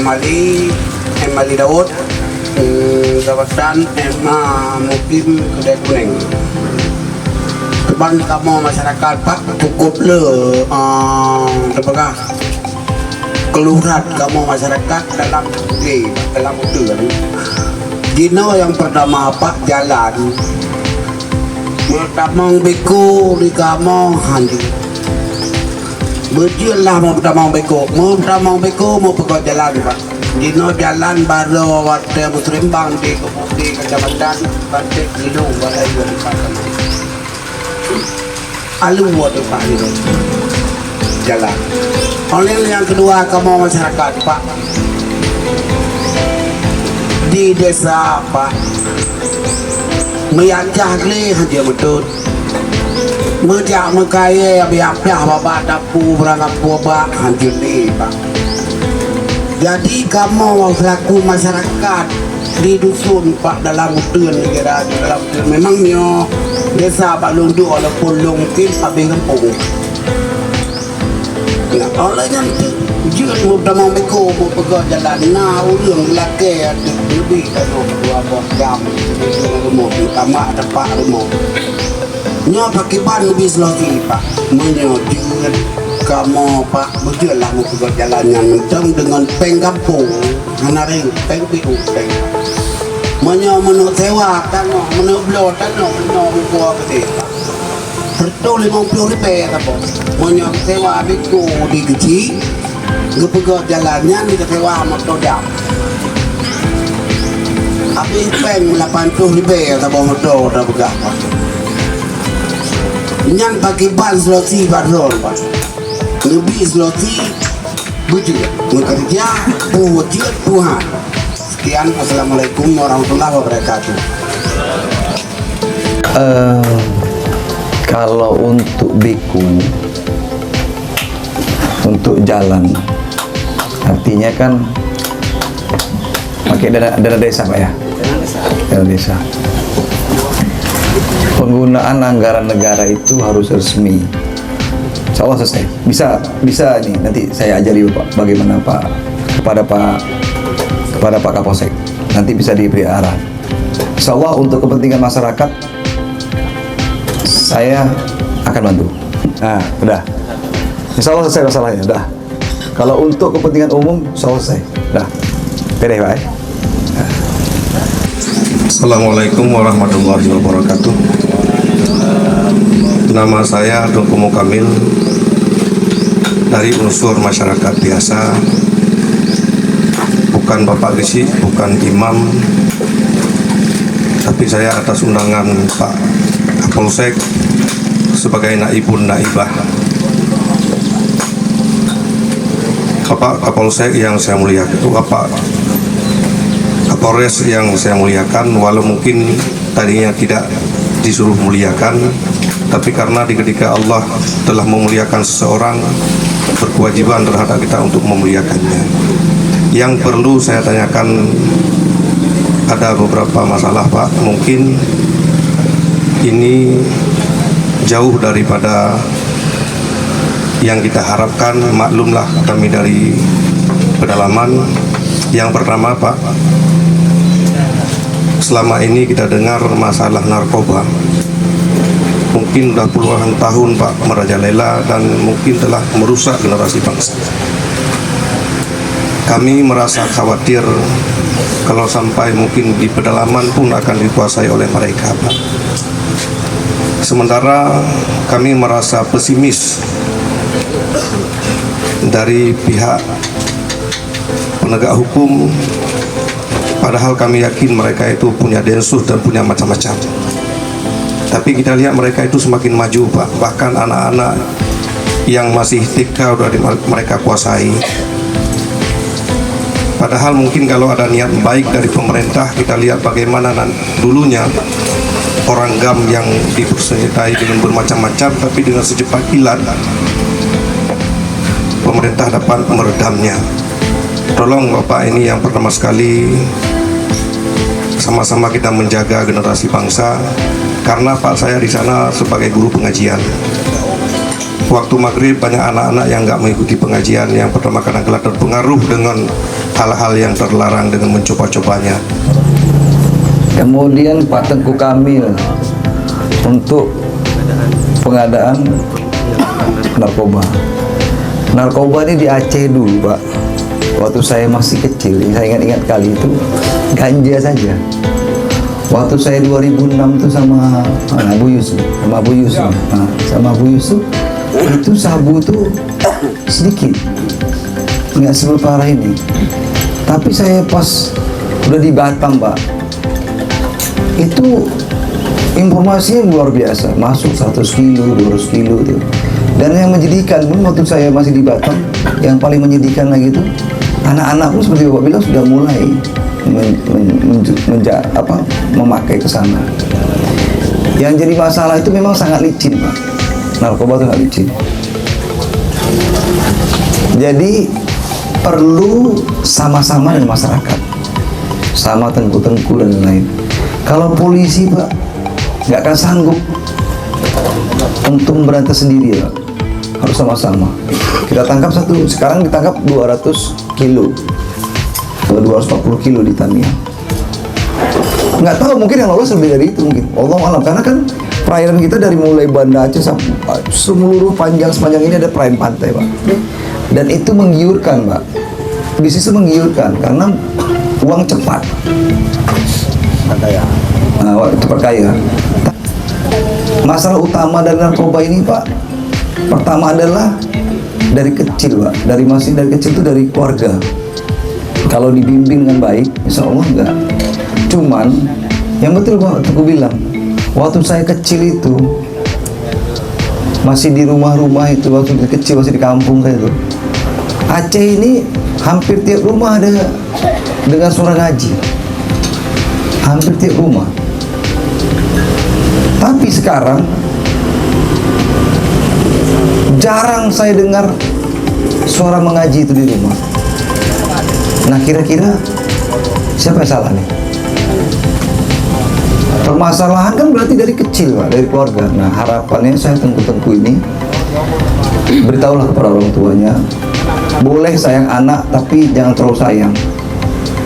Emali Daud, kawasan Mukim Kedai Kuning. Teban kamu masyarakat Pak cukup le keluhan kamu masyarakat dalam uturan. Dino yang pertama Pak jalan pertama beko di kamu handi berjalan mau pertama beko mau pergi jalan Pak. Dino jalan baru waktu musrimbang di kecamatan Batik Hidung Balai Kabupaten Alu buat Pak Dino jalan. Oleh yang kedua kamu masyarakat Pak di desa Pak meyajah le dia betul mejak mekaya biak-biak bapak dapu berangkat buah hancur ni Pak. Jadi kamu selaku masyarakat di dusun Pak dalam utuan negara dalam memangnya desa Pak Lundu walaupun mungkin habis kampung. Nah, olehnya jangan mudah membeko pergi jalan nah urang lelaki lebih dari 2 jam rumah tamak tempat rumah nya pakai ban lebih selagi Pak menyodin kamu Pak berjalan mau pergi jalan yang mentang dengan peng kampung hanaring peng piu peng menurut sewa tanah menurut blok tanah menurut buah kecil Betul 50 ribu apa? Menyak sewa biku di kecil, gepegot jalannya di sewa motor jam. Habis peng 80 ribu apa motor dah berapa? Yang pakai ban seloti patrol Pak. Lebih seloti bujuk bekerja buat Tuhan. Sekian, assalamualaikum warahmatullahi wabarakatuh. Kalau untuk biku untuk jalan artinya kan pakai dana desa Pak ya, dana desa. Penggunaan anggaran negara itu harus resmi. Insya Allah selesai. Bisa nih nanti saya ajari Pak bagaimana Pak kepada Pak Kapolsek. Nanti bisa diberi arahan. Insya Allah untuk kepentingan masyarakat saya akan bantu. Nah, udah. Insya Allah selesai masalahnya, udah. Kalau untuk kepentingan umum, selesai. Udah. Beres, Pak. Assalamualaikum warahmatullahi wabarakatuh. Nama saya Dr. Mukamil dari unsur masyarakat biasa. Bukan Bapak Gisi, bukan imam, tapi saya atas undangan Pak Kapolsek sebagai naibun naibah. Bapak Kapolsek yang saya muliakan, Bapak Kapolres yang saya muliakan, walau mungkin tadinya tidak disuruh muliakan, tapi karena ketika Allah telah memuliakan seseorang, berkewajiban terhadap kita untuk memuliakannya. Yang perlu saya tanyakan, ada beberapa masalah Pak, mungkin ini jauh daripada yang kita harapkan, maklumlah kami dari pedalaman. Yang pertama Pak, selama ini kita dengar masalah narkoba, mungkin sudah puluhan tahun Pak merajalela dan mungkin telah merusak generasi bangsa. Kami merasa khawatir kalau sampai mungkin di pedalaman pun akan dikuasai oleh mereka Pak. Sementara kami merasa pesimis dari pihak penegak hukum, padahal kami yakin mereka itu punya densus dan punya macam-macam. Tapi kita lihat mereka itu semakin maju Pak, bahkan anak-anak yang masih TK sudah mereka kuasai. Padahal mungkin kalau ada niat baik dari pemerintah, kita lihat bagaimana dulunya orang GAM yang dipersenjatai dengan bermacam-macam, tapi dengan secepat kilat pemerintah dapat meredamnya. Tolong Bapak, ini yang pertama sekali sama-sama kita menjaga generasi bangsa, karena Pak saya di sana sebagai guru pengajian. Waktu maghrib banyak anak-anak yang nggak mengikuti pengajian. Yang pertama kadang-kadang terpengaruh dengan hal-hal yang terlarang dengan mencoba-cobanya. Kemudian Pak Tengku Kamil untuk pengadaan narkoba. Narkoba ini di Aceh dulu Pak. Waktu saya masih kecil, saya ingat-ingat kali itu ganja saja. Waktu saya 2006 tuh sama Abu Yusuf, sama Abu Yusuf itu sabu tuh sedikit, nggak separah ini. Tapi saya pas udah di Batam Pak, itu informasinya luar biasa, masuk 100 kilo, 200 kilo tuh. Dan yang menjadikan pun waktu saya masih di Batam, yang paling menyedihkan lagi itu anak-anak pun seperti Bapak bilang sudah mulai memakai ke sana. Yang jadi masalah itu memang sangat licin Pak. Narkoba itu sangat licin. Jadi perlu sama-sama dengan masyarakat, sama Tengku-Tengku dan lain-lain. Kalau polisi Pak nggak akan sanggup untuk memberantas sendiri ya Pak. Harus sama-sama. Kita tangkap sekarang ditangkap 200 kilo atau 240 kilo di Tamiang. Nggak tahu, mungkin yang lolos lebih dari itu mungkin. Allah alam, karena kan perairan kita dari mulai Banda Aceh sampai seluruh sepanjang ini ada perairan pantai Pak. Dan itu menggiurkan Pak. Bisnis itu menggiurkan karena uang cepat. Cepat kaya. Masalah utama dari narkoba ini Pak, pertama adalah dari kecil Pak. Dari kecil itu dari keluarga. Kalau dibimbing dengan baik, insya Allah enggak. Cuman yang betul Pak, aku bilang, waktu saya kecil itu masih di rumah-rumah itu, waktu kecil masih di kampung saya itu, Aceh ini hampir tiap rumah ada dengar suara ngaji, hampir tiap rumah. Tapi sekarang jarang saya dengar suara mengaji itu di rumah. Nah kira-kira siapa yang salah nih? Permasalahan kan berarti dari kecil Pak, dari keluarga. Nah harapannya saya Tengku-Tengku ini beritahulah kepada orang tuanya, boleh sayang anak tapi jangan terlalu sayang.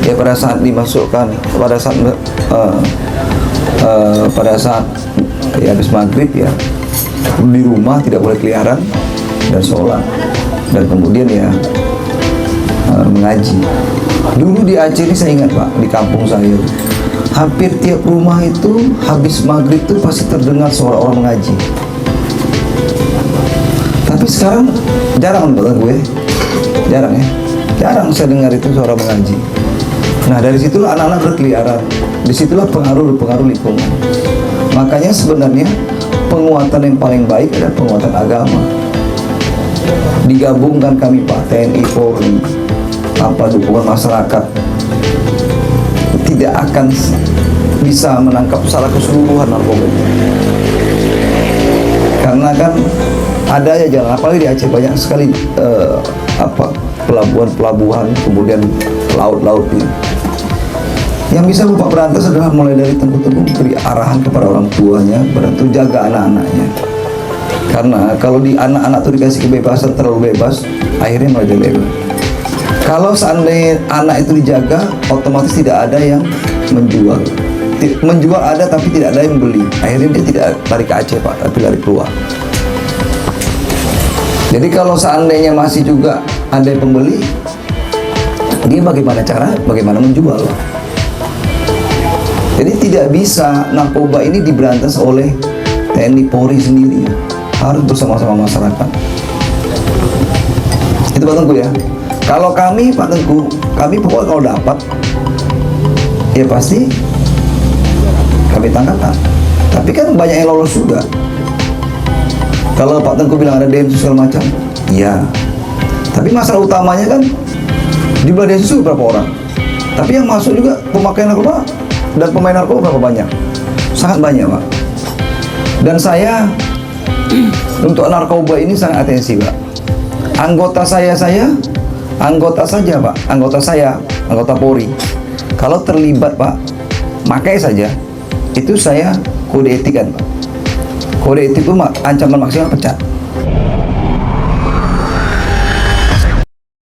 Ya pada saat dimasukkan, pada saat ya habis maghrib ya di rumah tidak boleh keliaran dan sholat, dan kemudian ya mengaji. Dulu di Aceh ini saya ingat Pak, di kampung saya hampir tiap rumah itu habis maghrib itu pasti terdengar suara orang mengaji. Tapi sekarang jarang menurut gue, jarang saya dengar itu suara mengaji. Nah dari situlah anak-anak berkeliaran, disitulah pengaruh lingkungan. Makanya sebenarnya penguatan yang paling baik adalah penguatan agama. Digabungkan kami Pak, TNI, Polri, dukungan masyarakat, tidak akan bisa menangkap secara keseluruhan narkoba. Karena kan ada ya jalan, apalagi di Aceh banyak sekali pelabuhan-pelabuhan, kemudian laut-laut ini. Yang bisa Bapak berantas adalah mulai dari Tengku-Tengku beri arahan kepada orang tuanya, bantu jaga anak-anaknya. Karena kalau di anak-anak itu dikasih kebebasan terlalu bebas, akhirnya mereka bebas. Kalau seandainya anak itu dijaga, otomatis tidak ada yang menjual. Menjual ada tapi tidak ada yang beli. Akhirnya dia tidak lari ke Aceh Pak, tapi lari keluar. Jadi kalau seandainya masih juga ada yang pembeli, dia bagaimana menjual. Jadi tidak bisa narkoba ini diberantas oleh TNI Polri sendiri, harus bersama-sama masyarakat. Itu Pak Tengku ya. Kalau kami Pak Tengku, kami pokoknya kalau dapat ya pasti kami tangkap. Tapi kan banyak yang lolos juga. Kalau Pak Tengku bilang ada densus segala macam, iya. Tapi masalah utamanya kan jumlah densus berapa orang. Tapi yang masuk juga pemakaian narkoba dan pemain narkoba berapa banyak? Sangat banyak Pak. Dan saya untuk narkoba ini sangat atensi Pak. Anggota saya Pak, anggota Polri, kalau terlibat Pak, makai saja, itu saya kode etik kan Pak. Kode etik itu ancaman maksimal pecat.